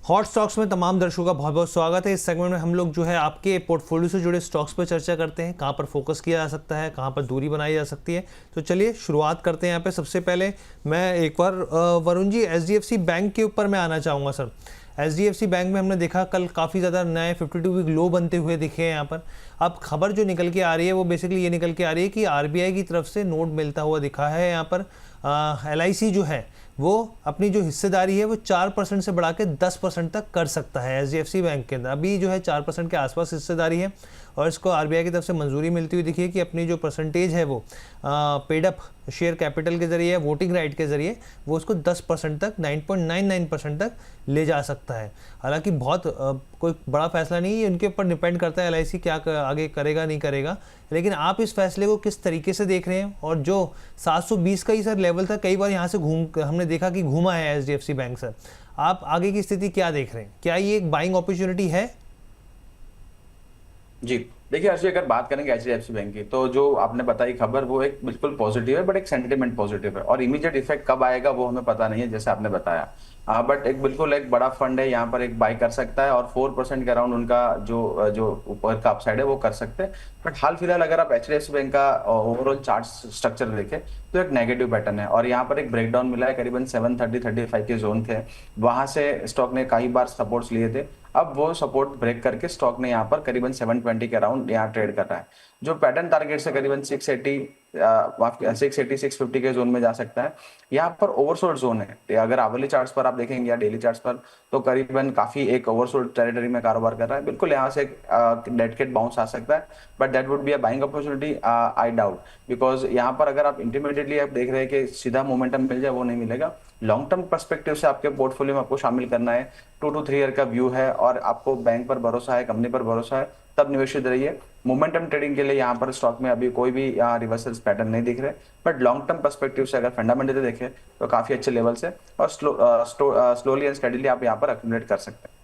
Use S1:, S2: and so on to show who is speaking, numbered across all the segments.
S1: Hot stocks में तमाम दर्शकों का बहुत बहुत स्वागत है। इस सेगमेंट में हम लोग जो है आपके पोर्टफोलियो से जुड़े स्टॉक्स पर चर्चा करते हैं, कहाँ पर फोकस किया जा सकता है, कहाँ पर दूरी बनाई जा सकती है। तो चलिए शुरुआत करते हैं। यहाँ पे सबसे पहले मैं एक बार वरुण जी एचडीएफसी बैंक के ऊपर मैं आना चाहूँगा सर। एचडीएफसी बैंक में हमने देखा कल काफ़ी ज़्यादा नए 52 वीक लो बनते हुए दिखे हैं यहाँ पर। अब खबर जो निकल के आ रही है वो बेसिकली ये निकल के आ रही है कि आरबीआई की तरफ से नोट मिलता हुआ दिखा है यहाँ पर। एलआईसी जो है वो अपनी जो हिस्सेदारी है वो 4% से बढ़ा के 10% तक कर सकता है एचडीएफसी बैंक के अंदर। अभी जो है 4% के आसपास हिस्सेदारी है और इसको आरबीआई की तरफ से मंजूरी मिलती हुई दिखी है कि अपनी जो परसेंटेज है वो पेड अप शेयर कैपिटल के ज़रिए, वोटिंग राइट के ज़रिए वो उसको 10% तक 9.99% तक ले जा सकता है। हालांकि बहुत कोई बड़ा फैसला नहीं है, उनके ऊपर डिपेंड करता है एलआईसी क्या आगे करेगा नहीं करेगा। लेकिन आप इस फैसले को किस तरीके से देख रहे हैं? और जो 720 का ही सर लेवल था, कई बार यहाँ से हमने देखा कि घूमा है एचडीएफसी बैंक सर। आप आगे की स्थिति क्या देख रहे हैं? क्या ये एक बाइंग अपॉर्चुनिटी है?
S2: जी देखिए अर्शी, अगर बात करेंगे एचडीएफसी बैंक की तो जो आपने बताई खबर वो एक बिल्कुल पॉजिटिव है, बट एक सेंटिमेंट पॉजिटिव है और इमीडिएट इफेक्ट कब आएगा वो हमें पता नहीं है, जैसे आपने बताया। बट एक बिल्कुल एक बड़ा फंड है यहाँ पर, एक बाई कर सकता है और 4% के अराउंड उनका जो जो ऊपर का अपसाइड है वो कर सकते हैं। बट हाल फिलहाल अगर आप एचडीएफसी बैंक का ओवरऑल चार्ट स्ट्रक्चर देखें तो एक नेगेटिव पैटर्न है और यहाँ पर एक ब्रेकडाउन मिला है। करीबन 730-35 के जोन थे, वहां से स्टॉक ने कई बार सपोर्ट्स लिए थे। अब वो सपोर्ट ब्रेक करके स्टॉक ने यहाँ पर करीबन 720 के अराउंड यहाँ ट्रेड कर रहा है। जो पैटर्न टारगेट से करीबन 680 650 के जोन में जा सकता है। यहाँ पर ओवरसोल्ड जोन है, अगर आवरली चार्ट्स पर आप देखेंगे या डेली चार्ट्स पर तो करीबन काफी एक ओवरसोल्ड टेरिटरी में कारोबार कर रहा है। बिल्कुल यहाँ से डेड कैट बाउंस आ सकता है, but that would be a buying opportunity I doubt, because यहाँ पर अगर आप इंटरमीडिएटली आप देख रहे हैं कि सीधा मोमेंटम मिल जाए, वो नहीं मिलेगा। लॉन्ग टर्म पर्सपेक्टिव से आपके पोर्टफोलियो में आपको शामिल करना है, 2 to 3 ईयर का व्यू है और आपको बैंक पर भरोसा है, कंपनी पर भरोसा है, तब निवेशित रहिए। मोमेंटम ट्रेडिंग के लिए यहाँ पर स्टॉक में अभी कोई भी यहाँ रिवर्सल्स पैटर्न नहीं दिख रहे, बट लॉन्ग टर्म पर्सपेक्टिव से अगर फंडामेंटली देखें तो काफी अच्छे लेवल से और स्लोली एंड स्टेडीली आप यहाँ पर अक्यूमुलेट कर सकते हैं।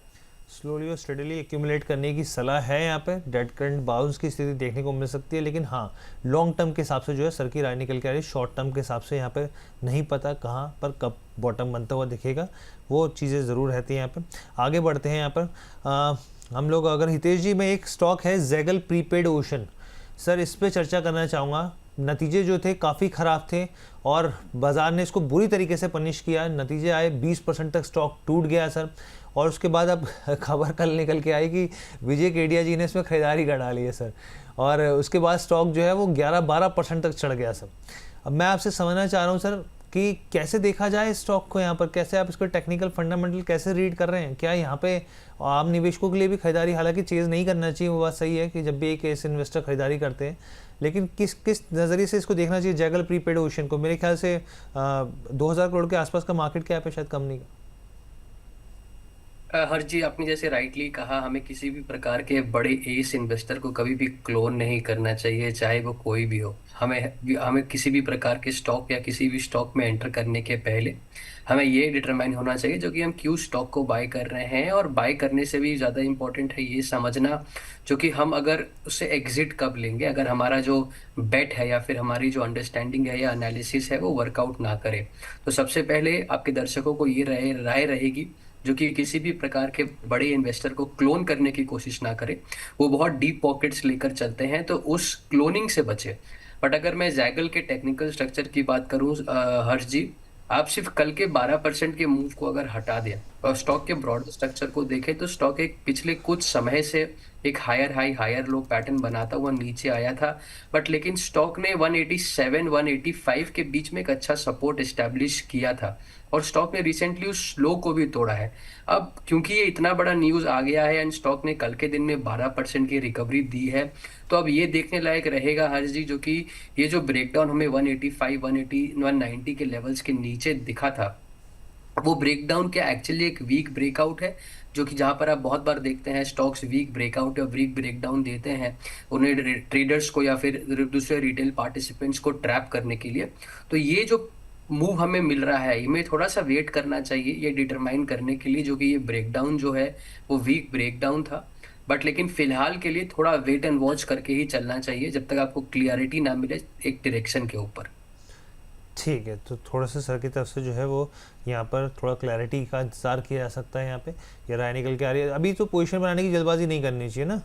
S1: स्लोली और स्टडीली एक्यूमुलेट करने की सलाह है। यहाँ पे डेड करंट बाउंस की स्थिति देखने को मिल सकती है, लेकिन हाँ लॉन्ग टर्म के हिसाब से जो है सर की राय निकल के आ रही है। शॉर्ट टर्म के हिसाब से यहाँ पे नहीं पता कहाँ पर कब बॉटम बनता हुआ दिखेगा, वो चीज़ें ज़रूर रहती हैं। यहाँ पे आगे बढ़ते हैं। यहाँ पर हम लोग अगर हितेश जी में एक स्टॉक है ज़ैगल प्रीपेड ओशन, सर इस पर चर्चा करना चाहूँगा। नतीजे जो थे काफ़ी ख़राब थे और बाज़ार ने इसको बुरी तरीके से पनिश किया। नतीजे आए 20% तक स्टॉक टूट गया सर। और उसके बाद अब खबर कल निकल के आई कि विजय केडिया जी ने इसमें खरीदारी कर डाली है सर, और उसके बाद स्टॉक जो है वो 11-12% तक चढ़ गया सर। अब मैं आपसे समझना चाह रहा हूँ सर कि कैसे देखा जाए इस स्टॉक को, यहाँ पर कैसे आप इसको टेक्निकल फंडामेंटल कैसे रीड कर रहे हैं? क्या यहाँ पे आम निवेशकों के लिए भी खरीदारी, हालांकि चेज़ नहीं करना चाहिए, वो बात सही है कि जब भी एक ऐसे इन्वेस्टर खरीदारी करते हैं, लेकिन किस किस नज़रिए से इसको देखना चाहिए ज़ैगल प्रीपेड ओशन को? मेरे ख्याल से 2000 करोड़ के आसपास का मार्केट कैप है, शायद कम नहीं का।
S3: हर जी, आपने जैसे राइटली कहा, हमें किसी भी प्रकार के बड़े एस इन्वेस्टर को कभी भी क्लोन नहीं करना चाहिए, चाहे वो कोई भी हो। हमें हमें किसी भी प्रकार के स्टॉक या किसी भी स्टॉक में एंटर करने के पहले हमें ये डिटरमाइन होना चाहिए जो कि हम क्यों स्टॉक को बाय कर रहे हैं। और बाय करने से भी ज़्यादा इम्पोर्टेंट है ये समझना जो कि हम अगर उससे एग्जिट कब लेंगे, अगर हमारा जो बेट है या फिर हमारी जो अंडरस्टैंडिंग है या एनालिसिस है वो वर्कआउट ना करे। तो सबसे पहले आपके दर्शकों को ये राय रहेगी जो कि किसी भी प्रकार के बड़े इन्वेस्टर को क्लोन करने की कोशिश ना करें। वो बहुत डीप पॉकेट्स लेकर चलते हैं, तो उस क्लोनिंग से बचे। बट अगर मैं जैगल के टेक्निकल स्ट्रक्चर की बात करूं हर्ष जी, आप सिर्फ कल के 12% के मूव को अगर हटा दें और स्टॉक के ब्रॉड स्ट्रक्चर को देखें तो स्टॉक एक पिछले कुछ समय से एक higher high higher low pattern बनाता हुआ नीचे आया था। बट लेकिन स्टॉक ने 187 185 के बीच में एक अच्छा सपोर्ट एस्टेब्लिश किया था और स्टॉक ने रिसेंटली उस लो को भी तोड़ा है। अब क्योंकि ये इतना बड़ा न्यूज आ गया है एंड स्टॉक ने कल के दिन में 12% की रिकवरी दी है, तो अब ये देखने लायक रहेगा हर्ष जी, जो कि ये जो ब्रेकडाउन हमें 185 180 190 के लेवल्स के नीचे दिखा था, वो ब्रेकडाउन क्या एक्चुअली एक वीक ब्रेकआउट है, जो कि जहां पर आप बहुत बार देखते हैं स्टॉक्स वीक ब्रेकआउट या वीक ब्रेकडाउन देते हैं उन्हें ट्रेडर्स को या फिर दूसरे रिटेल पार्टिसिपेंट्स को ट्रैप करने के लिए। तो ये जो मूव हमें मिल रहा है, इमें थोड़ा सा वेट करना चाहिए ये डिटरमाइन करने के लिए जो कि ये ब्रेकडाउन जो है वो वीक ब्रेकडाउन था। बट लेकिन फिलहाल के लिए थोड़ा वेट एंड वॉच करके ही चलना चाहिए जब तक आपको क्लियरिटी ना मिले एक डायरेक्शन के ऊपर।
S1: ठीक है, तो थोड़ा सा सर की तरफ से जो है वो यहाँ पर थोड़ा क्लैरिटी का इंतजार किया जा सकता है। यहाँ पे ये राय निकल के आ रही है। अभी तो पोजीशन बनाने की जल्दबाजी नहीं करनी चाहिए ना।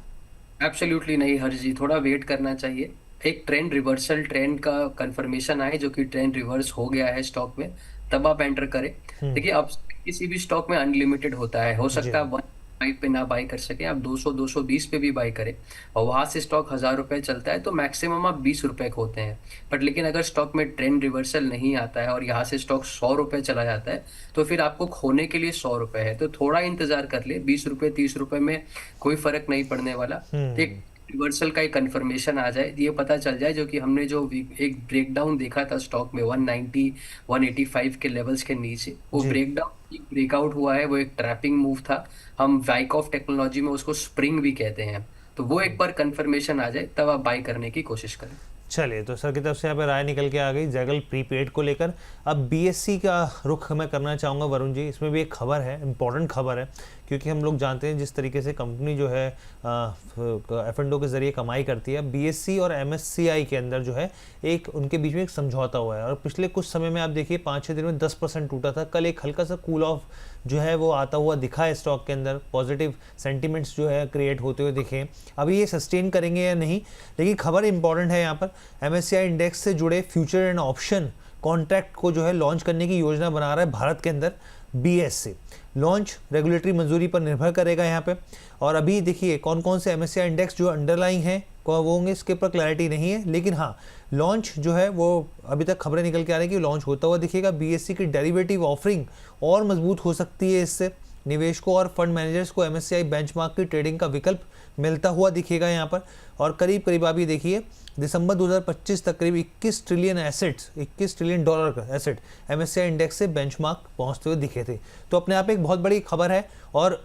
S3: एब्सोल्युटली नहीं हर्ष जी, थोड़ा वेट करना चाहिए। एक ट्रेंड रिवर्सल, ट्रेंड का कंफर्मेशन आए जो कि ट्रेंड रिवर्स हो गया है स्टॉक में, तब आप एंटर करें। देखिए, अब किसी भी स्टॉक में अनलिमिटेड होता है, हो
S1: जी
S3: सकता है 1 पे ना बाई कर सके, आप 200 220 पे भी बाई करें, और वहां से स्टॉक 1000 रुपए चलता है तो मैक्सिमम आप 20 रुपए खोते हैं। बट लेकिन अगर स्टॉक में ट्रेंड रिवर्सल नहीं आता है और यहाँ से स्टॉक 100 रुपए चला जाता है, तो फिर आपको खोने के लिए 100 रुपए है। तो थोड़ा इंतजार कर ले, 20 रुपए 30 रुपए में कोई फर्क नहीं पड़ने वाला। एक रिवर्सल का एक कंफर्मेशन आ जाए, ये पता चल जाए, जो कि हमने जो एक ब्रेकडाउन देखा था स्टॉक में 190 185 के लेवल्स के नीचे, वो
S1: जी।
S3: ब्रेकडाउन ब्रेकआउट हुआ है, वो एक ट्रैपिंग मूव था। हम वाइकॉफ टेक्नोलॉजी में उसको स्प्रिंग भी कहते हैं। तो वो एक बार कंफर्मेशन आ जाए तब आप बाई करने की कोशिश करें।
S1: चलिए, तो सर की तरफ से यहाँ पे राय निकल के आ गई जैगल प्रीपेड को लेकर। अब बीएससी का रुख मैं करना चाहूँगा वरुण जी। इसमें भी एक खबर है, इंपॉर्टेंट खबर है, क्योंकि हम लोग जानते हैं जिस तरीके से कंपनी जो है F&O के ज़रिए कमाई करती है। बीएससी और MSCI के अंदर जो है एक उनके बीच में एक समझौता हुआ है, और पिछले कुछ समय में आप देखिए 5-6 दिन में 10% टूटा था। कल एक हल्का सा कूल ऑफ जो है वो आता हुआ दिखा है स्टॉक के अंदर, पॉजिटिव सेंटिमेंट्स जो है क्रिएट होते हुए दिखे। अभी ये सस्टेन करेंगे या नहीं, लेकिन खबर इंपॉर्टेंट है यहाँ पर। MSCI इंडेक्स से जुड़े फ्यूचर एंड ऑप्शन कॉन्ट्रैक्ट को जो है लॉन्च करने की योजना बना रहा है भारत के अंदर BSE। लॉन्च रेगुलेटरी मंजूरी पर निर्भर करेगा यहाँ पे। और अभी देखिए कौन कौन से MSCI इंडेक्स जो अंडरलाइंग हैं वो होंगे, इसके ऊपर क्लैरिटी नहीं है, लेकिन हाँ लॉन्च जो है वो अभी तक खबरें निकल के आ रही है कि लॉन्च होता हुआ दिखेगा। BSE की डेरिवेटिव ऑफरिंग और मजबूत हो सकती है, इससे निवेशकों और फंड मैनेजर्स को MSCI बेंचमार्क की ट्रेडिंग का विकल्प मिलता हुआ दिखेगा यहाँ पर। और करीब करीब आप ये देखिए दिसंबर 2025 तक करीब 21 ट्रिलियन डॉलर का एसेट MSCI इंडेक्स से बेंचमार्क पहुँचते हुए दिखे थे। तो अपने आप में एक बहुत बड़ी खबर है, और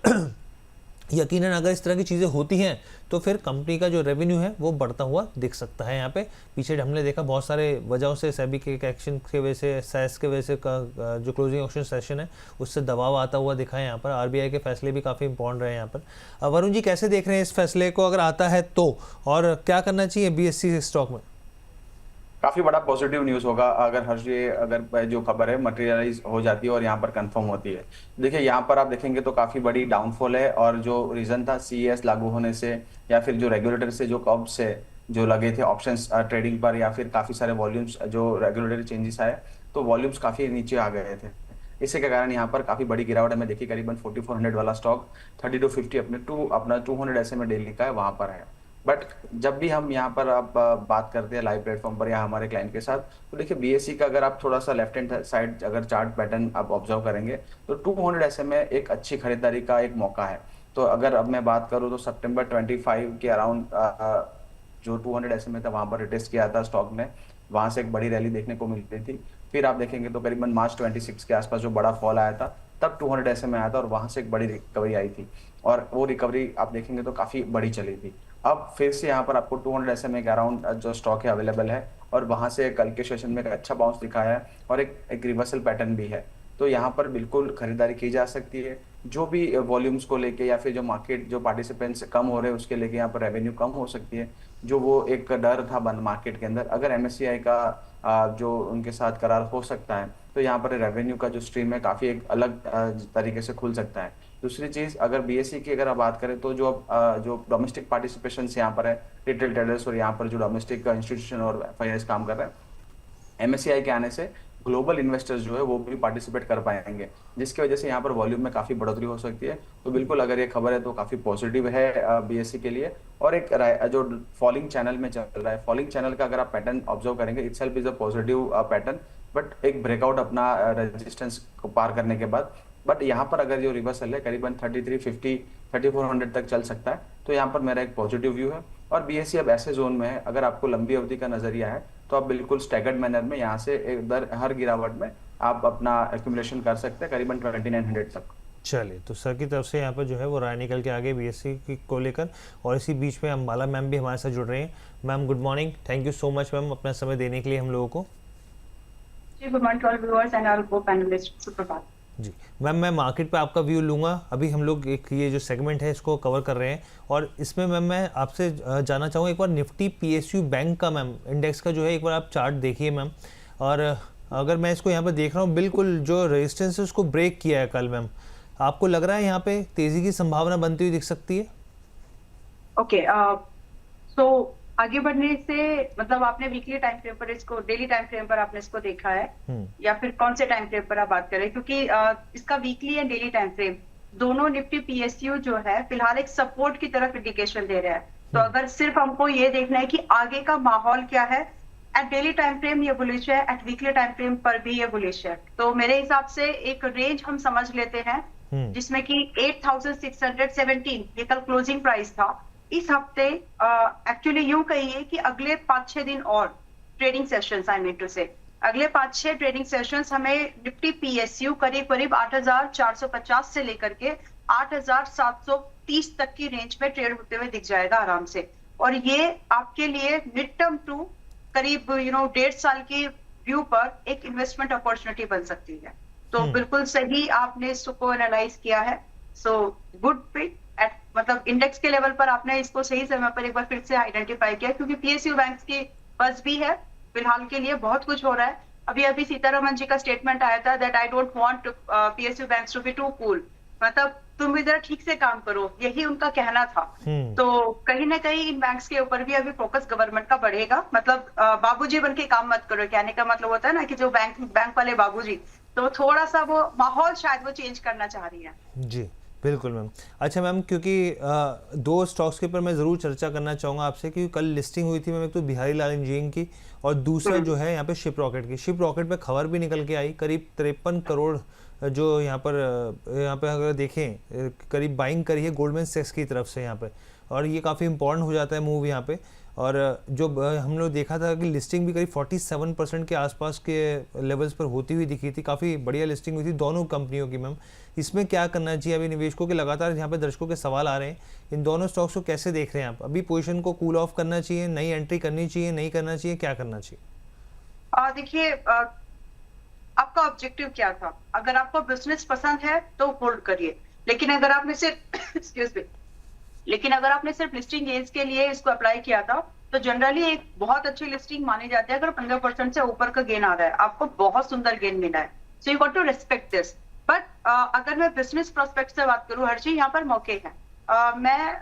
S1: यकीनन अगर इस तरह की चीज़ें होती हैं तो फिर कंपनी का जो रेवेन्यू है वो बढ़ता हुआ दिख सकता है। यहाँ पे पीछे हमने देखा बहुत सारे वजहों से, सेबी के एक्शन के वजह से, सेस के वजह से का जो क्लोजिंग ऑक्शन सेशन है उससे दबाव आता हुआ दिखा है यहाँ पर। RBI के फैसले भी काफ़ी इंपॉर्टेंट रहे यहाँ पर। वरुण जी कैसे देख रहे हैं इस फैसले को, अगर आता है तो, और क्या करना चाहिए BSE स्टॉक में?
S2: काफी बड़ा पॉजिटिव न्यूज होगा अगर हर्ष ये अगर जो खबर है मटेरियलाइज हो जाती है और यहाँ पर कंफर्म होती है। देखिए यहाँ पर आप देखेंगे तो काफी बड़ी डाउनफॉल है, और जो रीजन था CES लागू होने से, या फिर जो रेगुलेटर से जो कर्ब्स है जो लगे थे ऑप्शंस ट्रेडिंग पर, या फिर काफी सारे वॉल्यूम्स जो रेगुलेटरी चेंजेस आए तो वॉल्यूम्स काफी नीचे आ गए थे। इसी के कारण यहाँ पर काफी बड़ी गिरावट हमें देखी। करीबन 4400 वाला स्टॉक 3250 अपना 200 SMA डेली का है वहां पर है। बट जब भी हम यहाँ पर आप बात करते हैं लाइव प्लेटफॉर्म पर या हमारे क्लाइंट के साथ, तो देखिए BSE का अगर आप थोड़ा सा लेफ्ट हैंड साइड अगर चार्ट पैटर्न आप ऑब्जर्व करेंगे तो 200 SMA एक अच्छी खरीदारी का एक मौका है। तो अगर अब मैं बात करूँ तो सितंबर 25 के अराउंड जो 200 SMA था वहां पर रिटेस्ट किया था स्टॉक ने, वहां से एक बड़ी रैली देखने को मिल रही थी। फिर आप देखेंगे तो करीबन मार्च 26 के आसपास जो बड़ा फॉल आया था तब 200 SMA आया था, और वहां से एक बड़ी रिकवरी आई थी, और वो रिकवरी आप देखेंगे तो काफी बड़ी चली थी। अब फिर से यहाँ पर आपको 200 SMA के अराउंड जो स्टॉक है अवेलेबल है, और वहां से कल के सेशन में एक अच्छा बाउंस दिखाया है, और एक रिवर्सल पैटर्न भी है। तो यहाँ पर बिल्कुल खरीदारी की जा सकती है। जो भी वॉल्यूम्स को लेके या फिर जो मार्केट जो पार्टिसिपेंट्स कम हो रहे हैं उसके लेके यहाँ पर रेवेन्यू कम हो सकती है। जो वो एक डर था बंद मार्केट के अंदर, अगर MSCI का जो उनके साथ करार हो सकता है तो यहाँ पर रेवेन्यू का जो स्ट्रीम है काफी एक अलग तरीके से खुल सकता है। दूसरी चीज, अगर BSE की अगर आप बात करें तो जो डोमेस्टिक पार्टिसिपेशन यहाँ पर है, रिटेल ट्रेडर्स और यहाँ पर जो डोमेस्टिक इंस्टीट्यूशन और FIIs काम कर रहे हैं, MSCI के आने से ग्लोबल इन्वेस्टर्स जो है वो भी पार्टिसिपेट कर पाएंगे, जिसकी वजह से यहाँ पर वॉल्यूम में काफी बढ़ोतरी हो सकती है। तो बिल्कुल अगर ये खबर है तो काफी पॉजिटिव है BSE के लिए। और एक जो फॉलिंग चैनल में चल रहा है, फॉलिंग चैनल का अगर आप पैटर्न ऑब्जर्व करेंगे, itself is a positive pattern, but एक ब्रेकआउट अपना रेजिस्टेंस को पार करने के बाद, बट यहाँ पर अगर जो रिवर्सल है करीबन 3350 3400 तक चल सकता है। तो यहाँ पर मेरा एक पॉजिटिव व्यू है। और BSE अब ऐसे जोन में है, अगर आपको लंबी अवधि का नजरिया है तो आप बिल्कुल स्टैगर्ड मैनर में यहाँ से हर गिरावट में आप अपना एक्यूमुलेशन कर सकते हैं करीबन 2900 तक।
S1: चलिए, तो सर की तरफ से यहाँ पर जो है वो राय निकल के आगे BSE को लेकर। और इसी बीच में अंबाला मैम भी हमारे साथ जुड़ रहे हैं। Ma'am good morning, thank you so much ma'am अपना समय देने के लिए हम लोगों को।
S4: Good morning to all viewers and all co-panelist, सुप्रभात।
S1: जी मैम, मैं मार्केट पे आपका व्यू लूँगा। अभी हम लोग एक ये जो सेगमेंट है इसको कवर कर रहे हैं, और इसमें मैम मैं आपसे जानना चाहूँगा एक बार निफ्टी PSU बैंक का मैम इंडेक्स का जो है एक बार आप चार्ट देखिए मैम। और अगर मैं इसको यहाँ पे देख रहा हूँ, बिल्कुल जो रेजिस्टेंस है उसको ब्रेक किया है कल मैम। आपको लग रहा है यहाँ पे तेजी की संभावना बनती हुई दिख सकती है?
S4: ओके, सो आगे बढ़ने से मतलब आपने वीकली टाइम फ्रेम पर इसको, डेली टाइम फ्रेम पर आपने इसको देखा है या फिर कौन से टाइम फ्रेम पर आप बात कर रहे हैं? क्योंकि इसका weekly and daily time frame दोनों निफ्टी पीएसयू जो है फिलहाल एक सपोर्ट की तरफ इंडिकेशन दे रहा है। तो अगर सिर्फ हमको ये देखना है कि आगे का माहौल क्या है, एट डेली टाइम फ्रेम ये बुलिश है, एट वीकली टाइम फ्रेम पर भी ये बुलिश है। तो मेरे हिसाब से एक रेंज हम समझ लेते हैं जिसमें कि 8617 ये कल क्लोजिंग प्राइस था। इस हफ्ते एक्चुअली यूं कहिए कि अगले 5-6 दिन और trading sessions, I mean to say अगले 5-6 ट्रेडिंग सेशंस हमें निफ्टी पीएसयू करीब करीब 8450 से लेकर के 8730 तक की रेंज में ट्रेड होते हुए दिख जाएगा आराम से। और ये आपके लिए मिड टर्म टू करीब 1.5 साल की व्यू पर एक इन्वेस्टमेंट अपॉर्चुनिटी बन सकती है। तो बिल्कुल सही आपने इसको एनालाइज किया है। सो गुड पिक एट, मतलब इंडेक्स के लेवल पर आपने इसको सही समय पर एक बार फिर से आइडेंटिफाई किया, क्योंकि पीएसयू बैंक्स की बस भी है फिलहाल के लिए, बहुत कुछ हो रहा है। अभी सीतारमन जी का स्टेटमेंट आया था that I don't want PSU banks to be too cool, मतलब तुम भी जरा ठीक से काम करो, यही उनका कहना था। तो कहीं ना कहीं इन बैंक्स के ऊपर भी अभी फोकस गवर्नमेंट का बढ़ेगा। मतलब बाबूजी बन के काम मत करो, कहने का मतलब होता है ना कि जो बैंक वाले बाबूजी, तो थोड़ा सा वो माहौल शायद वो चेंज करना चाह रही है।
S1: जी बिल्कुल मैम। अच्छा मैम, क्योंकि दो स्टॉक्स के ऊपर मैं ज़रूर चर्चा करना चाहूँगा आपसे, क्योंकि कल लिस्टिंग हुई थी मैम, एक तो बिहारी लाल इंजीनियरिंग की और दूसरा जो है यहाँ पे शिप रॉकेट की। शिप रॉकेट पे खबर भी निकल के आई, करीब 53 करोड़ जो यहाँ पे अगर देखें करीब बाइंग करी है गोल्डमैन सैक्स की तरफ से यहाँ पे, और ये काफ़ी इंपॉर्टेंट हो जाता है मूव यहाँ पे। और जो हम लोग देखा था कि लिस्टिंग भी करीब 47% के आसपास के लेवल्स पर होती हुई दिखी थी, काफ़ी बढ़िया लिस्टिंग हुई थी दोनों कंपनियों की मैम। इसमें क्या करना चाहिए अभी निवेशकों के? लगातार यहाँ पे दर्शकों के सवाल आ रहे हैं, इन दोनों स्टॉक्स को कैसे देख रहे हैं आप? अभी पोजीशन को कूल ऑफ करना चाहिए, नई एंट्री करनी चाहिए, नहीं करना चाहिए, क्या करना चाहिए?
S4: देखिए, आपका ऑब्जेक्टिव क्या था? अगर आपको बिजनेस पसंद है तो होल्ड करिए, लेकिन अगर आपने सिर्फ एक्सक्यूज मी, लेकिन अगर आपने सिर्फ लिस्टिंग गेन्स के लिए इसको अप्लाई किया था, तो जनरली एक बहुत अच्छी लिस्टिंग मानी जाती है अगर 15% से ऊपर का गेन आ रहा है, आपको बहुत सुंदर गेन मिला है, so you got to respect this. But अगर मैं बिजनेस प्रोस्पेक्ट से बात करूं, हर चीज यहाँ पर मौके हैं। मैं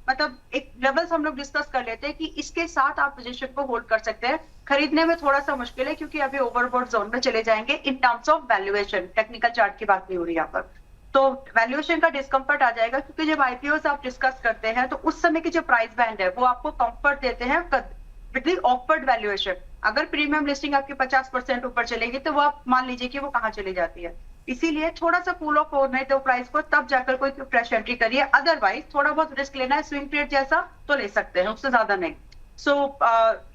S4: मतलब एक लेवल्स हम लोग डिस्कस कर लेते हैं कि इसके साथ आप पोजीशन को होल्ड कर सकते हैं। खरीदने में थोड़ा सा मुश्किल है क्योंकि अभी ओवरबॉट जोन में चले जाएंगे in terms of valuation, technical chart की बात नहीं हो रही यहाँ पर। तो वैल्यूएशन का डिस्कम्फर्ट आ जाएगा, क्योंकि जब आईपीओ आप डिस्कस करते हैं तो उस समय की जो प्राइस बैंड है वो आपको कंफर्ट देते हैं विद द ऑफर्ड वैल्यूएशन। अगर प्रीमियम लिस्टिंग आपकी 50% ऊपर चलेगी तो वो आप मान लीजिए कि वो कहाँ चली जाती है। इसीलिए थोड़ा सा कूल ऑफ होने दो प्राइस को, तब जाकर कोई फ्रेश एंट्री करिए। अदरवाइज थोड़ा बहुत रिस्क लेना है स्विंग ट्रेड जैसा तो ले सकते हैं, उससे ज्यादा नहीं। सो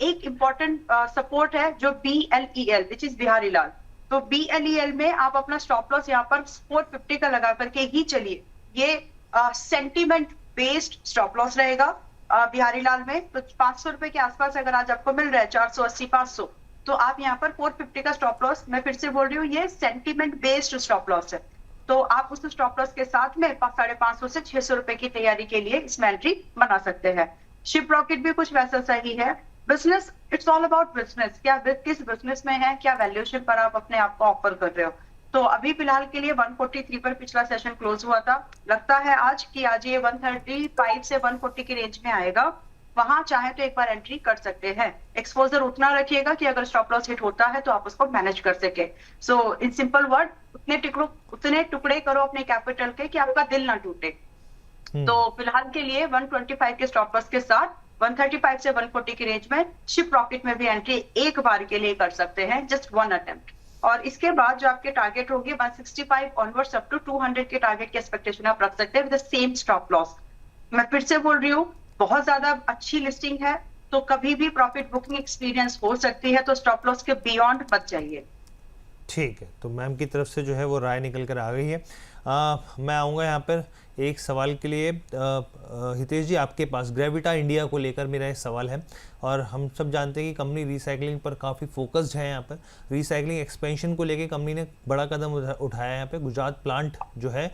S4: एक इंपॉर्टेंट सपोर्ट है जो BLEL विच इज बिहारी लाल। तो BLEL में आप अपना स्टॉप लॉस यहाँ पर 450 का लगा करके ही चलिए। ये सेंटीमेंट बेस्ड स्टॉप लॉस रहेगा बिहारी लाल में। तो 500 रुपए के आसपास अगर आज आपको मिल रहा है 480-500, तो आप यहाँ पर 450 का स्टॉप लॉस, मैं फिर से बोल रही हूँ ये सेंटीमेंट बेस्ड स्टॉप लॉस है, तो आप उस स्टॉप लॉस के साथ में 550 से 600 रुपए की तैयारी के लिए इसमें एंट्री बना सकते हैं। शिप रॉकेट भी कुछ वैसा सही है। Business, it's all about business, क्या किस बिजनेस में है, क्या वैल्यूएशन पर आप अपने आप को ऑफर कर रहे हो। तो अभी फिलहाल के लिए 143 पर पिछला सेशन क्लोज हुआ था, लगता है आज कि आज ये 135 से 140 की रेंज में आएगा। वहां चाहे तो एक बार एंट्री कर सकते हैं। एक्सपोजर उतना रखिएगा कि अगर स्टॉप लॉस हिट होता है तो आप उसको मैनेज कर सके। सो इन सिंपल वर्ड, उतने टुकड़े करो अपने कैपिटल के कि आपका दिल ना टूटे। तो फिलहाल के लिए 125 के स्टॉप लॉस के साथ 135 से 140 की रेंज में शिप रॉकेट में भी एंट्री एक बार के लिए कर सकते हैं, जस्ट वन अटेम्प्ट। और इसके बाद जो आपके टारगेट होगी 165 ऑनवर्ड्स अप टू 200 के टारगेट की एक्सपेक्टेशन आप रख सकते हैं with the same stop loss. मैं फिर से बोल रही हूँ, बहुत ज्यादा अच्छी लिस्टिंग है तो कभी भी प्रॉफिट बुकिंग एक्सपीरियंस हो सकती है, तो स्टॉप लॉस के बियॉन्ड बच जाइए।
S1: ठीक है, तो मैम की तरफ से जो है वो राय निकल कर आ गई है। मैं आऊँगा यहाँ पर एक सवाल के लिए। हितेश जी, आपके पास ग्रेविटा इंडिया को लेकर मेरा एक सवाल है, और हम सब जानते हैं कि कंपनी रिसाइकलिंग पर काफ़ी फोकस्ड है। यहाँ पर रिसाइकलिंग एक्सपेंशन को लेकर कंपनी ने बड़ा कदम उठाया है। यहाँ पे गुजरात प्लांट जो है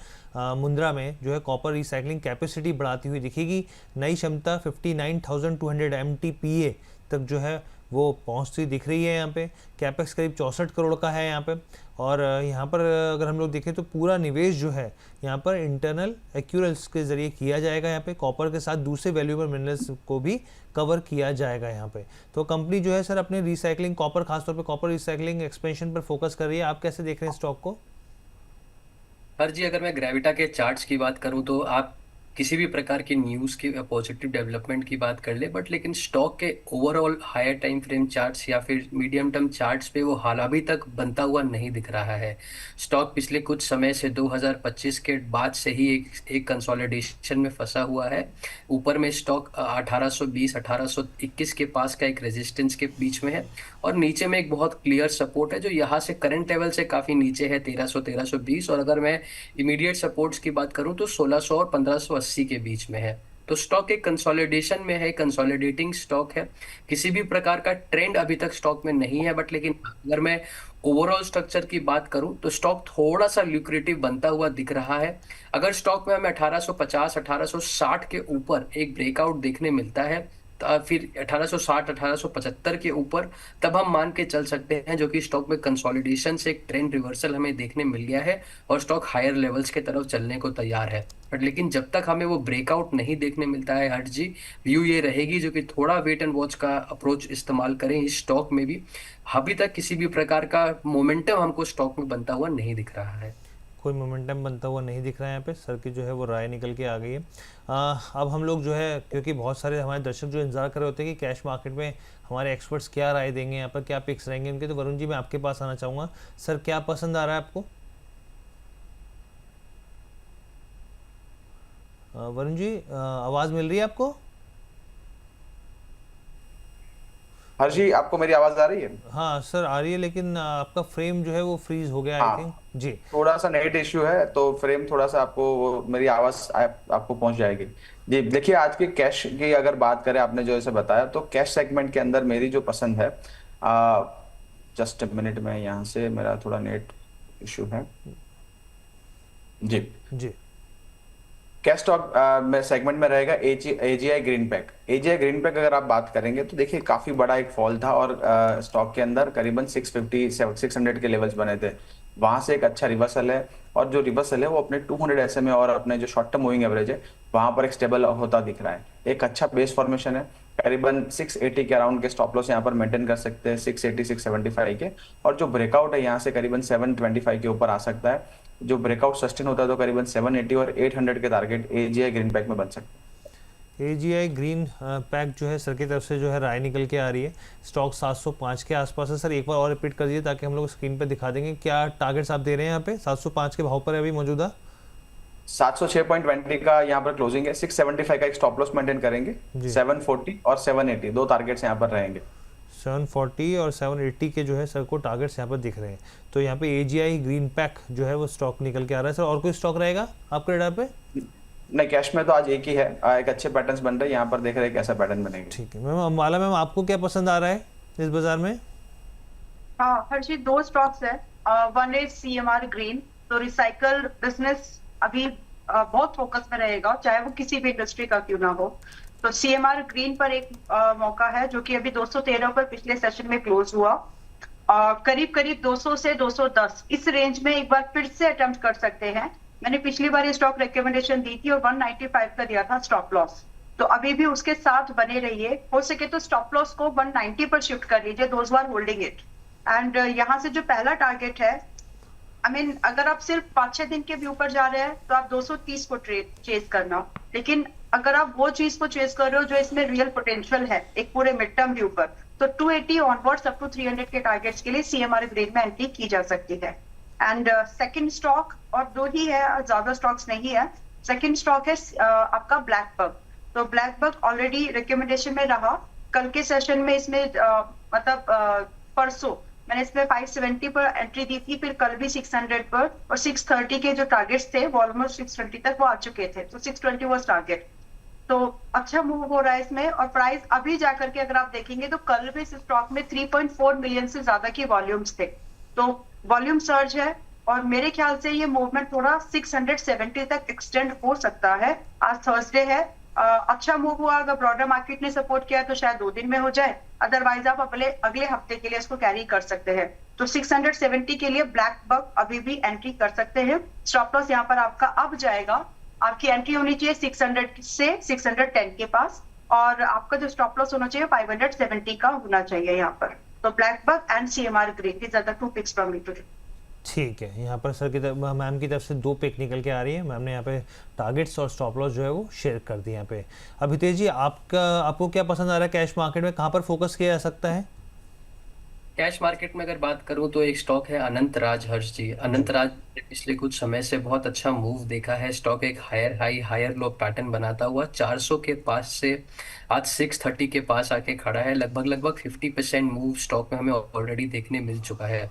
S1: मुंद्रा में जो है कॉपर रिसाइकलिंग कैपेसिटी बढ़ाती हुई दिखेगी। नई क्षमता 59,200 MTPA तक जो है वो पहुंचती दिख रही है यहाँ पे। कैपेक्स करीब 64 करोड़ का है यहाँ पे। और यहाँ पर अगर हम लोग देखें तो पूरा निवेश जो है यहाँ पर इंटरनल एक्यूरेल्स के ज़रिए किया जाएगा। यहाँ पे कॉपर के साथ दूसरे वैल्यूएबल मिनरल्स को भी कवर किया जाएगा यहाँ पे। तो कंपनी जो है सर अपने रिसाइकलिंग कॉपर, खासतौर पे कॉपर रिसाइकलिंग एक्सपेंशन पर फोकस कर रही है। आप कैसे देख रहे हैं स्टॉक को?
S3: हर जी, अगर मैं ग्रेविटा के चार्ट्स की बात करूं तो आप किसी भी प्रकार की न्यूज़ की पॉजिटिव डेवलपमेंट की बात कर ले, बट लेकिन स्टॉक के overall higher time frame charts या फिर मीडियम टर्म चार्ट्स पे वो हाल अभी तक बनता हुआ नहीं दिख रहा है। स्टॉक पिछले कुछ समय से 2025 के बाद से ही एक कंसोलिडेशन में फंसा हुआ है। ऊपर में स्टॉक 1820 1821 के पास का एक रेजिस्टेंस के बीच में है, और नीचे में एक बहुत क्लियर सपोर्ट है जो यहाँ से करंट लेवल से काफ़ी नीचे है, 1300 1320। और अगर मैं इमीडिएट सपोर्ट्स की बात करूं तो 1600 और 1580 के बीच में है। तो स्टॉक एक कंसोलिडेशन में है, कंसोलिडेटिंग स्टॉक है। किसी भी प्रकार का ट्रेंड अभी तक स्टॉक में नहीं है, बट लेकिन अगर मैं ओवरऑल स्ट्रक्चर की बात करूं तो स्टॉक थोड़ा सा ल्यूक्रेटिव बनता हुआ दिख रहा है। अगर स्टॉक में हमें 1850 1860 के ऊपर एक ब्रेकआउट देखने मिलता है, तो फिर 1860 1875 के ऊपर तब हम मान के चल सकते हैं, जो कि स्टॉक में कंसोलिडेशन से एक ट्रेंड रिवर्सल हमें देखने मिल गया है और स्टॉक हायर लेवल्स के तरफ चलने को तैयार है। बट लेकिन जब तक हमें वो ब्रेकआउट नहीं देखने मिलता है हट जी, व्यू ये रहेगी जो कि थोड़ा वेट एंड वॉच का अप्रोच इस्तेमाल करें इस स्टॉक में भी। अभी तक किसी भी प्रकार का मोमेंटम हमको स्टॉक में बनता हुआ नहीं दिख रहा है।
S1: कोई मोमेंटम बनता हुआ नहीं दिख रहा है यहाँ पे। सर की जो है वो राय निकल के आ गई है। अब हम लोग जो है, क्योंकि बहुत सारे हमारे दर्शक जो इंतजार कर रहे होते हैं कि कैश मार्केट में हमारे एक्सपर्ट्स क्या राय देंगे, यहाँ पर क्या पिक्स रहेंगे उनके, तो वरुण जी मैं आपके पास आना चाहूँगा। सर क्या पसंद आ रहा है आपको? वरुण जी आवाज़ मिल रही है आपको?
S2: हर जी, आपको मेरी आवाज आ रही है?
S1: हाँ सर आ रही है, लेकिन आपका फ्रेम जो है वो फ्रीज हो गया आई
S2: हाँ,
S1: थिंक जी।
S2: थोड़ा सा नेट इश्यू है, तो फ्रेम थोड़ा सा आपको मेरी आवाज आपको पहुंच जाएगी। जी देखिए, आज की कैश की अगर बात करें, आपने जो ऐसे बताया, तो कैश सेगमेंट के अंदर मेरी जो पसंद है, जस्ट मिनट में, यहाँ से मेरा थोड़ा नेट इश्यू है जी।
S1: जी
S2: कैश स्टॉक में सेगमेंट में रहेगा AGI green pack. AGI green pack अगर आप बात करेंगे तो देखिए काफी बड़ा एक फॉल था, और स्टॉक के अंदर करीबन 650 600 के लेवल्स बने थे। वहां से एक अच्छा रिवर्सल है, और जो रिवर्सल है वो अपने 200 एसएमए और अपने जो शॉर्ट टर्म मूविंग एवरेज है वहां पर एक स्टेबल होता दिख रहा है। एक अच्छा बेस फॉर्मेशन है, करीबन 680 के अराउंड के स्टॉप लॉस यहाँ पर मेंटेन कर सकते हैं, 680 675 के। और जो ब्रेकआउट है यहाँ से करीबन 725 के ऊपर आ सकता है। जो ब्रेकआउट सस्टेन होता है तो करीबन 780 और 800 के टारगेट एजीआई ग्रीन पैक में बन सकते हैं।
S1: एजीआई ग्रीन पैक जो है सर की तरफ से जो है राय निकल के आ रही है। स्टॉक 705 के आसपास है। सर एक बार और रिपीट कर दीजिए ताकि हम लोग स्क्रीन पे दिखा देंगे क्या टारगेट्स आप दे रहे हैं यहाँ पे। 705 के भाव पर है अभी मौजूदा।
S2: 706.20 का यहाँ पर क्लोजिंग है, 675 का एक स्टॉप लॉस मेंटेन करेंगे, 740 और 780 दो टारगेट्स यहाँ पर रहेंगे।
S1: 740 और 780 के जो है सर को टारगेट्स यहाँ पर दिख रहे हैं। तो यहाँ पे एजीआई ग्रीन पैक जो है वो स्टॉक निकल के आ रहा है। सर और कोई स्टॉक रहेगा आपके रेडार पे?
S2: नहीं, कैश में तो आज एक ही है। एक अच्छे पैटर्न्स बन रहे हैं, यहाँ पर देख रहे हैं कैसा पैटर्न बनेगा।
S1: ठीक है मैम। अम्बाला मैम आपको क्या पसंद आ रहा है इस बाजार में?
S4: हाँ हर्षित, दो स्टॉक्स है। One is CMR green. तो रिसाइकल बिजनेस अभी बहुत फोकस में रहेगा, चाहे वो किसी भी इंडस्ट्री का क्यों ना हो। तो सीएमआर ग्रीन पर एक मौका है जो कि अभी 213 पर पिछले सेशन में क्लोज हुआ। करीब करीब 200 से 210 इस रेंज में एक बार फिर से अटेम्प्ट कर सकते हैं। मैंने पिछली बार ये स्टॉक रिकमेंडेशन दी थी और 195 का दिया था स्टॉप लॉस। तो अभी भी उसके साथ बने रहिए। हो सके तो स्टॉप लॉस को 190 पर शिफ्ट कर लीजिए, those are holding it. And यहाँ से जो पहला टारगेट है, अगर आप सिर्फ 5-6 दिन के भी ऊपर जा रहे हैं तो आप 230 को चेस करना। लेकिन अगर आप वो चीज को चेस कर रहे हो जो इसमें रियल पोटेंशियल है एक पूरे मिड टर्म व्यू पर, तो 280 ऑनवर्ड्स अप टू 300 के टारगेट्स के लिए सीएमआर ग्रीन में एंट्री की जा सकती है। एंड सेकंड स्टॉक, और दो ही है, ज्यादा स्टॉक्स नहीं है। सेकंड स्टॉक है आपका ब्लैक बग। तो ब्लैक बग ऑलरेडी रिकमेंडेशन में रहा। कल के सेशन में इसमें परसों मैंने इसमें 570 पर एंट्री दी थी, फिर कल भी 600 पर, और 630 के जो टारगेट्स थे वो ऑलमोस्ट 620 तक वो आ चुके थे। तो 620 वाज टारगेट। तो अच्छा मूव हो रहा है इसमें। और प्राइस अभी जाकर के अगर आप देखेंगे तो कल भी इस स्टॉक में 3.4 मिलियन से ज्यादा की वॉल्यूम्स थे। तो वॉल्यूम सर्ज है, और मेरे ख्याल से ये मूवमेंट थोड़ा 670 तक एक्सटेंड हो सकता है। आज थर्सडे है। अच्छा मूव हुआ, अगर ब्रॉडर मार्केट ने सपोर्ट किया तो शायद 2 दिन में हो जाए, अदरवाइज आप अगले अगले हफ्ते के लिए इसको कैरी कर सकते हैं। तो 670 के लिए ब्लैक बक अभी भी एंट्री कर सकते हैं। स्टॉप लॉस यहाँ पर आपका अब जाएगा, आपकी एंट्री होनी चाहिए 600 से 610 के पास, और आपका जो स्टॉप लॉस होना चाहिए 570 का होना चाहिए यहाँ पर। तो Blackbuck and CMR Green, these are the 2 picks from me today.
S1: ठीक है, यहाँ पर सर की तरफ मैम की तरफ से 2 पिक निकल के आ रही है। मैम ने यहाँ पे टारगेट्स और स्टॉप लॉस जो है वो शेयर कर दी यहाँ पे। अब हितेश जी, आपको क्या पसंद आ रहा है कैश मार्केट में, कहाँ पर फोकस किया जा सकता है?
S3: कैश मार्केट में अगर बात करूं तो एक स्टॉक है अनंत राज। हर्ष जी, अनंत राज ने पिछले कुछ समय से बहुत अच्छा मूव देखा है। स्टॉक एक higher high higher low pattern बनाता हुआ 400 के पास से आज 630 के पास आके खड़ा है। लगभग 50% मूव स्टॉक में हमें ऑलरेडी देखने मिल चुका है।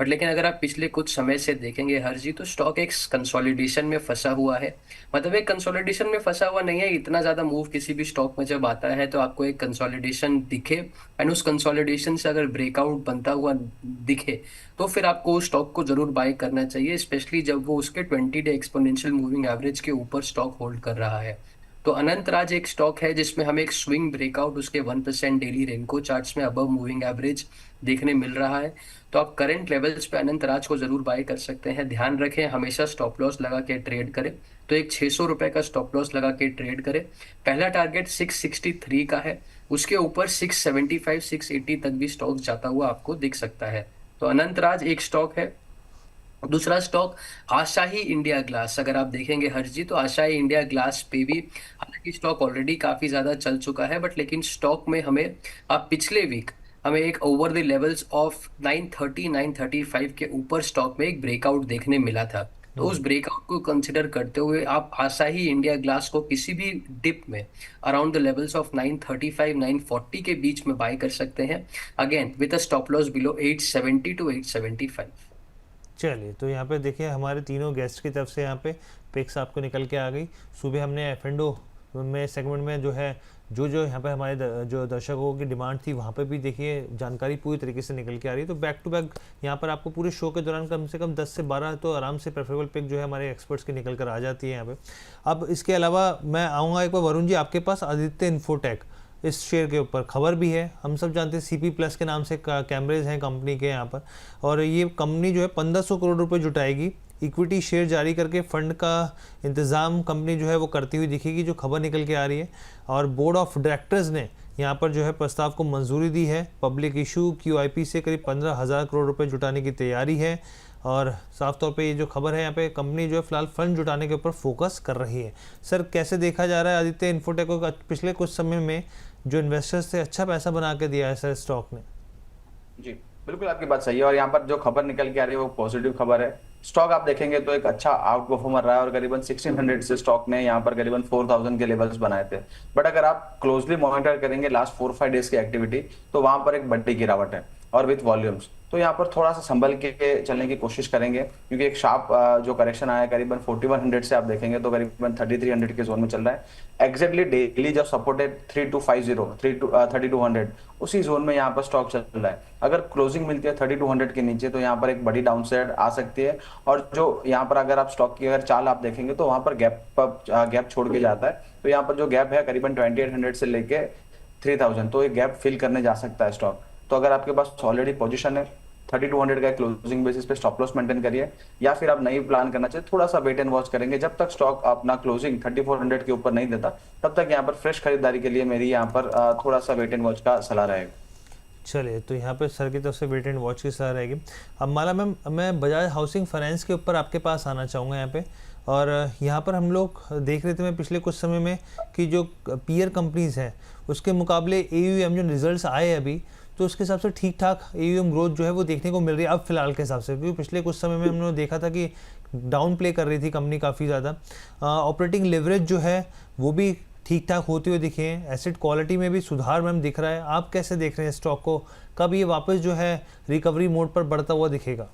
S3: बट लेकिन अगर आप पिछले कुछ समय से देखेंगे हर्ष जी, तो स्टॉक एक कंसोलिडेशन में फंसा हुआ है। मतलब एक कंसोलिडेशन में फंसा हुआ नहीं है, इतना ज्यादा मूव किसी भी स्टॉक में जब आता है तो आपको एक कंसोलिडेशन दिखे एंड उस कंसोलिडेशन से अगर ब्रेकआउट बनता हुआ दिखे तो फिर आपको उस स्टॉक को जरूर बाय करना चाहिए, स्पेशली जब वो उसके 20 डे एक्सपोनेंशियल मूविंग एवरेज के ऊपर स्टॉक होल्ड कर रहा है। तो अनंत राज एक स्टॉक है जिसमें हमें एक स्विंग ब्रेकआउट उसके 1% डेली रेनको चार्ट्स में अबव मूविंग एवरेज देखने मिल रहा है। तो आप करंट लेवल्स पे अनंत राज को जरूर बाय कर सकते हैं। ध्यान रखें, हमेशा स्टॉप लॉस लगा के ट्रेड करें। तो एक 600 रुपए का स्टॉप लॉस लगा के ट्रेड करें। पहला टारगेट 663 का है, उसके ऊपर 675 680 तक भी स्टॉक जाता हुआ आपको दिख सकता है। तो अनंत राज एक स्टॉक है। दूसरा स्टॉक आशाही इंडिया ग्लास। अगर आप देखेंगे हर्ष जी, तो आशाही इंडिया ग्लास पे भी हालांकि स्टॉक ऑलरेडी काफी ज्यादा चल चुका है, बट लेकिन स्टॉक में हमें आप पिछले वीक हमें एक ओवर द लेवल्स ऑफ 930 935 के ऊपर स्टॉक में एक ब्रेकआउट देखने मिला था। तो उस ब्रेकआउट को कंसिडर करते हुए आप आशाही इंडिया ग्लास को किसी भी डिप में अराउंड द लेवल्स ऑफ 935 940 के बीच में बाय कर सकते हैं, again with a stop loss below 870 to 875।
S1: चलिए, तो यहाँ पे देखिए हमारे तीनों गेस्ट की तरफ से यहाँ पे पिक्स आपको निकल के आ गई। सुबह हमने एफ&ओ में सेगमेंट में जो है जो यहाँ पे हमारे जो दर्शकों की डिमांड थी वहाँ पे भी देखिए जानकारी पूरी तरीके से निकल के आ रही है। तो बैक टू बैक यहाँ पर आपको पूरे शो के दौरान कम से कम 10 से 12 तो आराम से प्रेफरेबल पिक जो है हमारे एक्सपर्ट्स की निकल कर आ जाती है यहाँ पे। अब इसके अलावा मैं आऊँगा एक बार वरुण जी आपके पास, आदित्य इन्फोटेक इस शेयर के ऊपर खबर भी है। हम सब जानते हैं CP प्लस के नाम से कैमरेज हैं कंपनी के यहाँ पर, और ये कंपनी जो है 1500 करोड़ रुपए जुटाएगी। इक्विटी शेयर जारी करके फंड का इंतज़ाम कंपनी जो है वो करती हुई दिखेगी, जो खबर निकल के आ रही है। और बोर्ड ऑफ डायरेक्टर्स ने यहाँ पर जो है प्रस्ताव को मंजूरी दी है। पब्लिक इशू QIP से करीब 15,000 करोड़ रुपए जुटाने की तैयारी है। और साफ तौर पे ये जो खबर है यहाँ पे कंपनी जो है फिलहाल फंड जुटाने के ऊपर फोकस कर रही है। सर, कैसे देखा जा रहा है आदित्य इन्फोटेक को? पिछले कुछ समय में जो इन्वेस्टर्स से अच्छा पैसा बना के दिया है सर स्टॉक ने।
S2: जी बिल्कुल, आपकी बात सही है। और यहाँ पर जो खबर निकल के आ रही है वो पॉजिटिव खबर है। स्टॉक आप देखेंगे तो एक अच्छा आउट परफॉर्मर रहा है और करीबन 1600 से स्टॉक ने यहाँ पर करीबन 4000 के लेवल्स बनाए थे। बट अगर आप क्लोजली मॉनिटर करेंगे लास्ट 4-5 डेज की एक्टिविटी, तो वहां पर एक बड़ी गिरावट है और विथ वॉल्यूम्स। तो यहाँ पर थोड़ा सा संभल के चलने की कोशिश करेंगे, क्योंकि एक शार्प जो करेक्शन आया है करीबन 4100 से आप देखेंगे तो करीबन 3300 के जोन में चल रहा है। एग्जैक्टली डेली जो सपोर्ट है 3250 3200 उसी जोन में यहाँ पर स्टॉक चल रहा है। अगर क्लोजिंग मिलती है 3200 के नीचे तो यहाँ पर एक बड़ी डाउनसाइड आ सकती है। और जो यहाँ पर अगर आप स्टॉक की अगर चाल आप देखेंगे तो वहां पर गैप छोड़ के जाता है। तो यहाँ पर जो गैप है करीबन 2800 से लेके 3000, तो एक गैप फिल करने जा सकता है स्टॉक। तो अगर आपके पास ऑलरेडी पोजीशन है 3200 का क्लोजिंग बेसिस पे स्टॉप लॉस मेंटेन करिए, या फिर आप नई प्लान करना चाहिए थोड़ा सा वेट एंड वॉच करेंगे। जब तक स्टॉक अपना क्लोजिंग 3400 के ऊपर नहीं देता तब तक यहाँ पर फ्रेश खरीदारी के लिए मेरी यहाँ पर थोड़ा सा वेट एंड वॉच का सलाह रहेगा।
S1: चलिए, तो यहाँ पे सर की तरफ से वेट एंड वॉच की सलाह रहेगी। अब माला मैम, मैं बजाज हाउसिंग फाइनेंस के ऊपर आपके पास आना चाहूँगा यहाँ पे। और यहाँ पर हम लोग देख रहे थे मैं पिछले कुछ समय में कि जो पीयर कंपनीज हैं उसके मुकाबले AUM जो रिजल्ट्स आए अभी, तो उसके हिसाब से ठीक ठाक AUM ग्रोथ जो है वो देखने को मिल रही है अब फिलहाल के हिसाब से। क्योंकि पिछले कुछ समय में हमने देखा था कि डाउन प्ले कर रही थी कंपनी काफ़ी ज़्यादा। ऑपरेटिंग लेवरेज जो है वो भी ठीक ठाक होते हुए दिखे हैं। एसेट क्वालिटी में भी सुधार मैम दिख रहा है। आप कैसे देख रहे हैं स्टॉक को? कब ये वापस जो है रिकवरी मोड पर बढ़ता हुआ दिखेगा?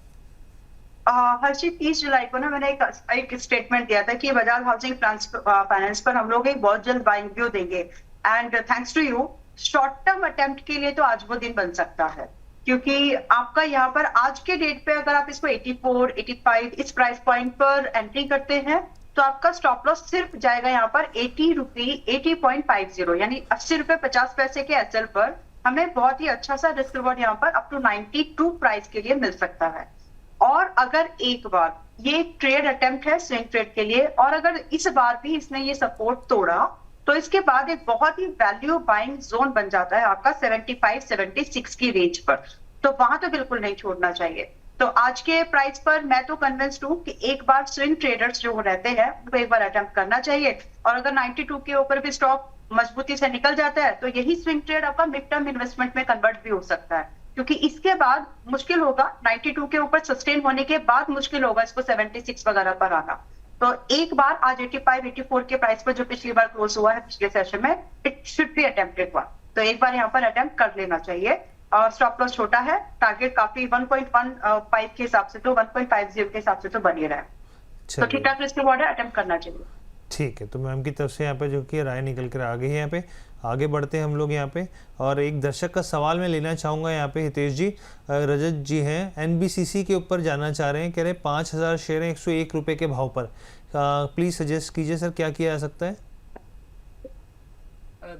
S4: हर्षित 30 जुलाई को ना मैंने एक स्टेटमेंट दिया था कि बजाज हाउसिंग फाइनेंस पर हम लोग एक बहुत जल्द बाइंग व्यू देंगे। And thanks to you, short term attempt के लिए तो आज वो दिन बन सकता है, क्योंकि आपका यहाँ पर आज के डेट पे अगर आप इसको 84, 85 इस प्राइस पॉइंट पर एंट्री करते हैं तो आपका स्टॉप लॉस सिर्फ जाएगा यहाँ पर 80 रुपये 80.50, यानी 80 रुपये 50 पैसे के SL पर हमें बहुत ही अच्छा सा रिस्क रिवॉर्ड यहाँ पर अप टू 92 प्राइस के लिए मिल सकता है। और अगर एक बार ये ट्रेड अटेम्प्ट है स्विंग ट्रेड के लिए, और अगर इस बार भी इसने ये सपोर्ट तोड़ा, तो इसके बाद एक बहुत ही वैल्यू बाइंग जोन बन जाता है आपका 75-76 की रेंज पर। तो वहां तो बिल्कुल नहीं छोड़ना चाहिए। तो आज के प्राइस पर मैं तो कन्विंस्ड हूँ कि एक बार स्विंग ट्रेडर्स जो रहते हैं उनको एक बार अटेम्प्ट करना चाहिए। और अगर 92 के ऊपर भी स्टॉक मजबूती से निकल जाता है तो यही स्विंग ट्रेड आपका मिड टर्म इन्वेस्टमेंट में कन्वर्ट भी हो सकता है, क्योंकि इसके बाद मुश्किल होगा 92 के ऊपर सस्टेन होने के बाद मुश्किल होगा इसको 76 वगैरह पर आना। तो एक बार आज 85-84 के प्राइस पर जो पिछली बार क्लोज हुआ है पिछले सेशन में, it should be attempted one. तो एक बार यहाँ पर अटेम्प्ट कर लेना चाहिए। और स्टॉप लॉस छोटा है, टारगेट काफी 1.15 के हिसाब से तो 1.50 के हिसाब से तो बनी रहा है, तो ठीक ठाक रिस्क रिवॉर्ड है, अटेम्प्ट करना चाहिए।
S1: ठीक है, तो मैम की तरफ से यहाँ पे जो कि राय निकल कर आ गई है। यहाँ पे आगे बढ़ते हैं हम लोग यहाँ पे, और एक दर्शक का सवाल मैं लेना चाहूँगा यहाँ पे। हितेश जी, रजत जी हैं, NBCC के ऊपर जानना चाह रहे हैं, कह रहे 5000 शेयर हैं 101 रुपये के भाव पर। प्लीज़ सजेस्ट कीजिए सर, क्या किया जा सकता है?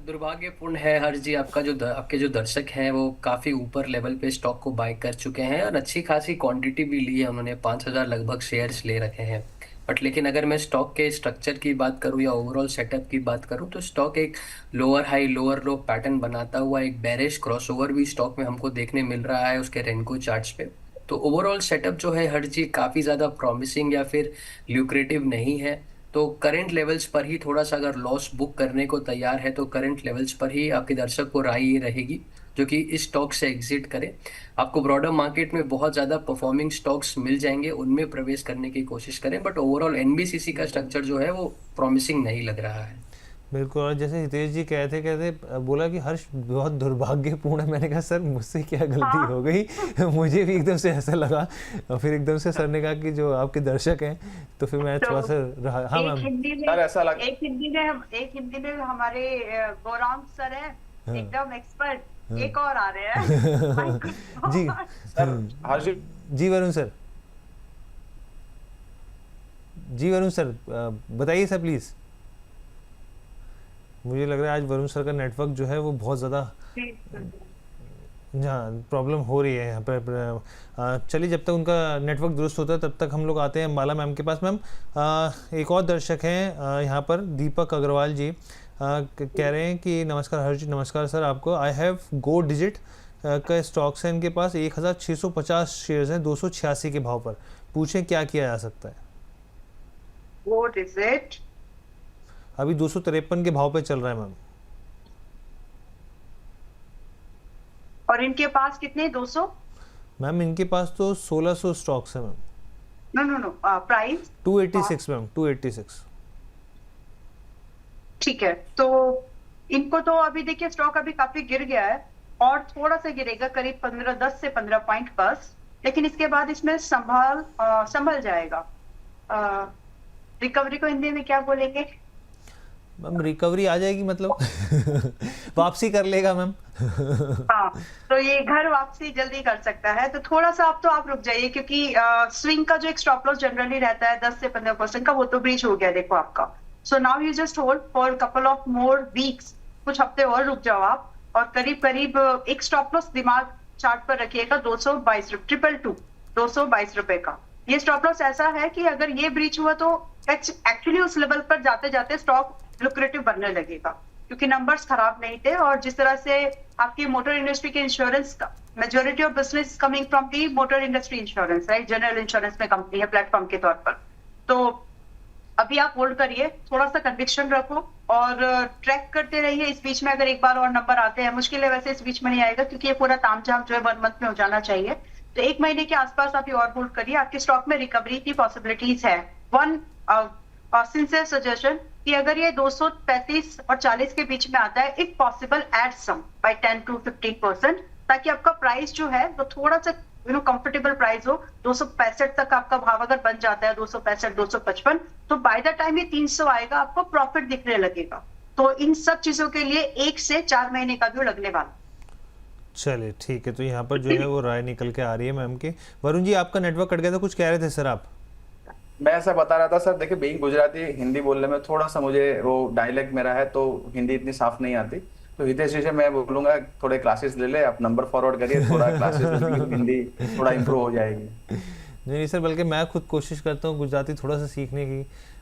S3: दुर्भाग्यपूर्ण है हर्ष जी, आपके जो दर्शक हैं वो काफी ऊपर लेवल पे स्टॉक को बाय कर चुके हैं और अच्छी खासी क्वांटिटी भी ली है उन्होंने, 5000 लगभग शेयर्स ले रखे हैं। बट लेकिन अगर मैं स्टॉक के स्ट्रक्चर की बात करूं या ओवरऑल सेटअप की बात करूं तो स्टॉक एक लोअर हाई लोअर लो पैटर्न बनाता हुआ एक बेरिश क्रॉसओवर भी स्टॉक में हमको देखने मिल रहा है उसके रेनको चार्ट्स पे। तो ओवरऑल सेटअप जो है हर्ष जी काफी ज्यादा प्रॉमिसिंग या फिर ल्यूक्रेटिव नहीं है। तो करंट लेवल्स पर ही थोड़ा सा अगर लॉस बुक करने को तैयार है तो करंट लेवल्स पर ही आपके दर्शक को राय ये रहेगी जो कि इस स्टॉक से एग्जिट करें। आपको ब्रॉडर मार्केट में बहुत ज़्यादा परफॉर्मिंग स्टॉक्स मिल जाएंगे, उनमें प्रवेश करने की कोशिश करें, बट ओवरऑल NBCC का स्ट्रक्चर जो है वो प्रॉमिसिंग नहीं लग रहा है।
S1: बिल्कुल, और जैसे हितेश जी कहते बोला कि हर्ष बहुत दुर्भाग्यपूर्ण है। मैंने कहा सर मुझसे क्या गलती हो गई? मुझे भी एकदम से ऐसा लगा, और फिर एकदम से सर ने कहा कि जो आपके दर्शक हैं, तो फिर मैं थोड़ा सा रहा। हाँ मैम,
S4: एक हिंदी में हमारे गौरांग सर है, एकदम एक्सपर्ट, एक और आ रहे हैं
S1: जी
S2: हर्ष
S1: जी वरुण सर, बताइए सर प्लीज। मुझे लग रहा है आज वरुण सर का नेटवर्क जो है वो बहुत ज़्यादा हाँ प्रॉब्लम हो रही है यहाँ पर। चलिए, जब तक उनका नेटवर्क दुरुस्त होता है तब तक हम लोग आते हैं माला मैम के पास। मैम, एक और दर्शक हैं यहाँ पर, दीपक अग्रवाल जी, कह रहे हैं कि नमस्कार हर्ष जी। नमस्कार सर आपको। आई हैव गो डिजिट का स्टॉक्स है इनके पास, 1650 शेयर्स हैं 286 के भाव पर। पूछें क्या किया जा सकता है?
S4: गो डिजिट
S1: अभी 253 के भाव पे चल रहा है मैम।
S4: और इनके पास कितने? 200?
S1: मैम इनके पास तो 1600 स्टॉक्स है मैम।
S4: No price
S1: 286 ma'am, 286।
S4: ठीक है, तो इनको तो अभी देखिए स्टॉक अभी काफी गिर गया है और थोड़ा सा गिरेगा, करीब 10 से 15 पॉइंट बस, लेकिन इसके बाद इसमें संभल जाएगा। रिकवरी को हिंदी में क्या बोलेंगे?
S1: मैम रिकवरी आ जाएगी मतलब वापसी कर लेगा मैम।
S4: हाँ, तो ये घर वापसी जल्दी कर सकता है। तो थोड़ा सा आप रुक जाइए, क्योंकि स्विंग का जो एक स्टॉप लॉस जनरली रहता है 10 से 15% का, वो तो ब्रीच हो गया देखो आपका। So now you just hold for couple of more weeks, कुछ हफ्ते और रुक जाओ आप, और करीब करीब एक स्टॉप लॉस दिमाग चार्ट पर रखिएगा 222 रुपए का। ये स्टॉप लॉस ऐसा है कि अगर ये ब्रीच हुआ तो एक्चुअली उस लेवल पर जाते जाते स्टॉक लुक्रेटिव बनने लगेगा, क्योंकि नंबर्स खराब नहीं थे। और जिस तरह से आपकी मोटर इंडस्ट्री के इंश्योरेंस का majority of business coming from the motor industry insurance, right, general insurance में कंपनी है प्लेटफॉर्म के तौर पर। तो अभी आप होल्ड करिए, थोड़ा सा कन्विक्शन रखो और ट्रैक करते रहिए। इस बीच में अगर एक बार और नंबर आते हैं, मुश्किल है वैसे इस बीच में नहीं आएगा, क्योंकि ये पूरा तामझाम जो है 1 मंथ में हो जाना चाहिए। तो 1 महीने के आसपास आप ये और होल्ड करिए, आपके स्टॉक में रिकवरी की पॉसिबिलिटीज है। वन सिंसियर सजेशन कि अगर ये 235 और 40 के बीच में आता है, if possible add some buy 10 to 15%, ताकि आपका प्राइस जो है वो थोड़ा सा कंफर्टेबल प्राइस हो। 265 तक आपका भाव अगर बन जाता है, 265 255, तो बाय द टाइम ये 300 आएगा आपको प्रॉफिट दिखने लगेगा। तो इन सब चीजों के लिए 1 से 4 महीने का भी लगने वाला।
S1: चलिए ठीक है, तो यहाँ पर जो है वो राय निकल के आ रही है मैम के। वरुण जी आपका नेटवर्क कट गया था, कुछ कह रहे थे सर आप?
S2: मैं ऐसा बता रहा था सर, देखिए बीइंग गुजराती, हिंदी बोलने में थोड़ा सा मुझे वो डायलेक्ट मेरा है, तो हिंदी इतनी साफ नहीं आती। तो हितेश जी से मैं बोलूंगा थोड़े क्लासेस ले ले, आप नंबर फॉरवर्ड करिए, थोड़ा क्लासेस हिंदी थोड़ा इम्प्रूव हो जाएगी।
S1: नहीं सर, बल्कि मैं खुद कोशिश करता हूँ गुजराती थोड़ा सा सीखने की।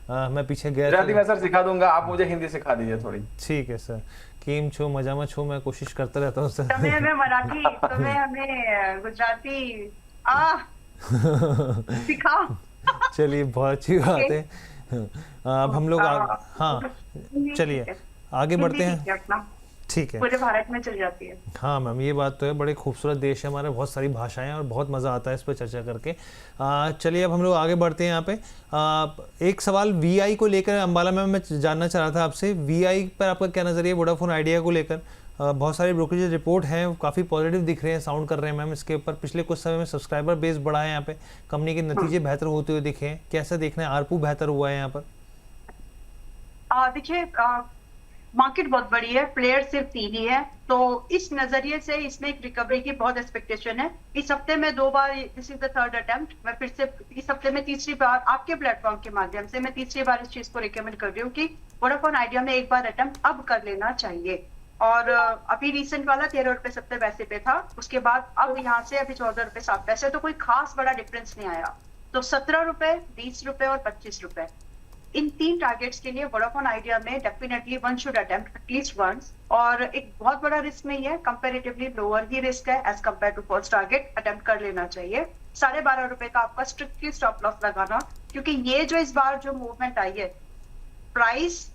S1: मैं पीछे गया
S2: गुजराती मैं सर सिखा दूंगा, आप मुझे हिंदी सिखा दीजिए थोड़ी।
S1: ठीक है सर। केम छो, मजामा छो, मैं कोशिश करता रहता हूँ सर।
S4: तुम्हें हमें मराठी, तुम्हें हमें गुजराती सिखा।
S1: चलिए बहुत अच्छी बात है। अब हम लोग हाँ चलिए आगे बढ़ते हैं।
S4: अपना
S1: ठीक है,
S4: पूरे भारत में चल जाती है।
S1: हाँ मैम ये बात तो है, बड़े खूबसूरत देश है हमारे, बहुत सारी भाषाएं हैं और बहुत मज़ा आता है इस पर चर्चा करके। चलिए अब हम लोग आगे बढ़ते हैं यहाँ पे। एक सवाल वीआई को लेकर अंबाला मैम मैं जानना चाह रहा था आपसे, वीआई पर आपका क्या नज़रिया है वोडाफोन आइडिया को लेकर? बहुत सारे ब्रोकरेज रिपोर्ट हैं, काफ़ी पॉजिटिव दिख रहे हैं, साउंड कर रहे हैं मैम इसके ऊपर। पिछले कुछ समय में सब्सक्राइबर बेस बढ़ा है यहाँ पे, कंपनी के नतीजे बेहतर होते हुए दिखे हैं, कैसा देखना है? आरपू बेहतर हुआ है यहाँ पर?
S4: देखिए मार्केट बहुत बड़ी है, प्लेयर सिर्फ 3 ही है, तो इस नजरिए से इसमें एक रिकवरी की बहुत एक्सपेक्टेशन है। इस हफ्ते में 2 बार, this is the third attempt, मैं फिर से इस हफ्ते में तीसरी बार आपके प्लेटफॉर्म के माध्यम से मैं तीसरी बार इस चीज को रिकमेंड कर रही हूँ कि वोडाफोन आइडिया में एक बार अटेम्प्ट अब कर लेना चाहिए। और अभी रिसेंट वाला 13 रुपए 70 पैसे पे था, उसके बाद अब यहाँ से अभी 14 रुपए 7 पैसे, तो कोई खास बड़ा डिफरेंस नहीं आया। तो 17 रुपए, 20 रुपए और 25 रुपए, इन 3 टारगेट्स के लिए वोडाफोन आइडिया में definitely one should attempt at least once. और एक बहुत बड़ा रिस्क नहीं है, कंपैरेटिवली लोअर ही रिस्क है as compare to first target, attempt कर लेना चाहिए। 12.5 रुपए का आपका स्ट्रिक्टली स्टॉप लॉस लगाना, क्योंकि ये जो इस बार जो मूवमेंट आई है, प्राइस,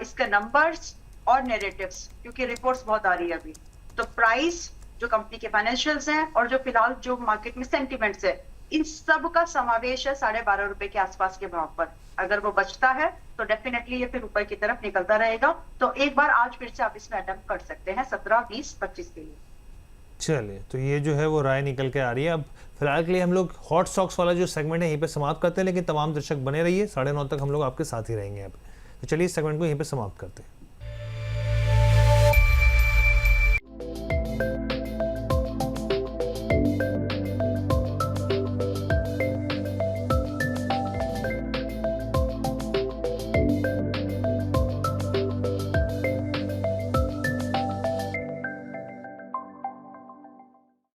S4: इसके नंबर्स और नैरेटिव्स, क्योंकि रिपोर्ट्स बहुत आ रही है अभी, तो प्राइस, जो कंपनी के फाइनेंशियल्स हैं और जो फिलहाल जो मार्केट में सेंटिमेंट्स है, इन सब का समावेश है 12.5 रुपए के आसपास के भाव पर। अगर वो बचता है तो डेफिनेटली ये फिर ऊपर की तरफ निकलता रहेगा। तो एक बार आज फिर से आप इसमें अटेम्प्ट कर सकते हैं 17, 20, 25 के लिए।
S1: चलिए, तो ये जो है वो राय निकल के आ रही है। अब फिलहाल के लिए हम लोग हॉट स्टॉक्स वाला जो सेगमेंट है यहीं पे समाप्त करते हैं, लेकिन तमाम दर्शक बने रहिए, 9:30 तक हम लोग आपके साथ ही रहेंगे। अब तो चलिए इस सेगमेंट को यहीं पे समाप्त करते हैं।